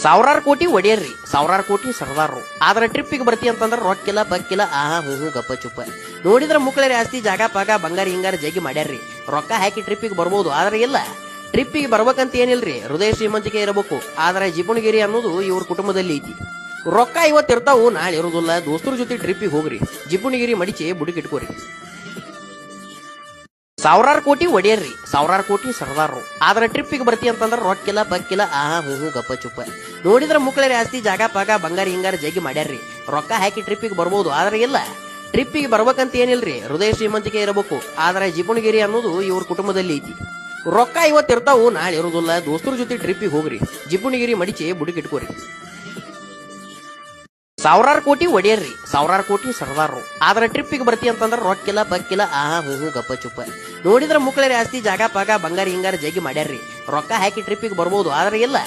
ಸಾವಿರಾರು ಕೋಟಿ ಒಡೆಯರ್ರಿ, ಸಾವಿರಾರು ಕೋಟಿ ಸರ್ದಾರ್ರು. ಆದ್ರೆ ಟ್ರಿಪ್ಪಿಗೆ ಬರ್ತಿ ಅಂತಂದ್ರೆ ರೊಕ್ಕಿಲ್ಲ ಪಕ್ಕಿಲ್ಲ, ಆಹಾ ಹೂ ಗಪ್ಪ ಚುಪ್ಪ. ನೋಡಿದ್ರೆ ಮುಕ್ಳರಿ ಆಸ್ತಿ ಜಾಗ ಪಾಗ ಬಂಗಾರ ಹಿಂಗಾರ ಜಗ್ಗಿ ಮಾಡ್ಯಾರ್ರಿ. ರೊಕ್ಕ ಹಾಕಿ ಟ್ರಿಪ್ಪಿಗೆ ಬರ್ಬೋದು, ಆದ್ರೆ ಇಲ್ಲ. ಟ್ರಿಪ್ಪಿಗೆ ಬರ್ಬೇಕಂತ ಏನಿಲ್ರಿ, ಹೃದಯ ಶ್ರೀಮಂತಿಕೆ ಇರಬೇಕು. ಆದ್ರೆ ಜಿಪುಣಗಿರಿ ಅನ್ನೋದು ಇವ್ರ ಕುಟುಂಬದಲ್ಲಿ ಐತಿ. ರೊಕ್ಕ ಇವತ್ತಿರ್ತಾವು, ನಾಳೆ ಇರೋದಿಲ್ಲ. ದೋಸ್ತರ ಜೊತೆ ಟ್ರಿಪ್ಪಿಗೆ ಹೋಗ್ರಿ, ಜಿಪುಣಗಿರಿ ಮಡಿಚಿ ಬುಡುಕಿಟ್ಕೋರಿ. ಸಾವಿರಾರು ಕೋಟಿ ಒಡೆಯರ್ರಿ, ಸಾವಿರಾರು ಕೋಟಿ ಸರ್ದಾರ್ರು. ಆದ್ರೆ ಟ್ರಿಪ್ಪಿಗೆ ಬರ್ತಿ ಅಂತಂದ್ರೆ ರೊಕ್ಕಿಲ್ಲ ಪಕ್ಕಿಲ್ಲ, ಆಹಾ ಹೂ ಗಪ್ಪ ಚುಪ್ಪ. ನೋಡಿದ್ರೆ ಮುಕ್ಳರಿ ಆಸ್ತಿ ಜಾಗ ಪಾಗ ಬಂಗಾರ ಹಿಂಗಾರ ಜಗ್ಗಿ ಮಾಡ್ಯಾರ್ರಿ. ರೊಕ್ಕ ಹಾಕಿ ಟ್ರಿಪ್ಪಿಗೆ ಬರ್ಬೋದು, ಆದ್ರೆ ಇಲ್ಲ. ಟ್ರಿಪ್ಪಿಗೆ ಬರ್ಬೇಕಂತ ಏನಿಲ್ರಿ, ಹೃದಯ ಶ್ರೀಮಂತಿಕೆ ಇರಬೇಕು. ಆದ್ರೆ ಜಿಪುಣಗಿರಿ ಅನ್ನೋದು ಇವ್ರ ಕುಟುಂಬದಲ್ಲಿ ಐತಿ. ರೊಕ್ಕ ಇವತ್ತಿರ್ತಾವು, ನಾಳೆ ಇರೋದಿಲ್ಲ. ದೋಸ್ತರ ಜೊತೆ ಟ್ರಿಪ್ಪಿಗೆ ಹೋಗ್ರಿ, ಜಿಪುಣಗಿರಿ ಮಡಿಚಿ ಬುಡುಕಿಟ್ಕೋರಿ. ಸಾವಿರಾರು ಕೋಟಿ ಒಡೆಯರ್ರಿ, ಸಾವಿರಾರು ಕೋಟಿ ಸರ್ದಾರ್ರು. ಆದ್ರೆ ಟ್ರಿಪ್ಪಿಗೆ ಬರ್ತಿ ಅಂತಂದ್ರೆ ರೊಕ್ಕಿಲ್ಲ ಪಕ್ಕಿಲ್ಲ, ಆಹಾ ಹೂ ಗಪ್ಪ ಚುಪ್ಪ. ನೋಡಿದ್ರೆ ಮುಕ್ಳರಿ ಆಸ್ತಿ ಜಾಗ ಪಾಗ ಬಂಗಾರ ಹಿಂಗಾರ ಜಗ್ಗಿ ಮಾಡ್ಯಾರ್ರಿ. ರೊಕ್ಕ ಹಾಕಿ ಟ್ರಿಪ್ಪಿಗೆ ಬರ್ಬೋದು, ಆದ್ರೆ ಇಲ್ಲ.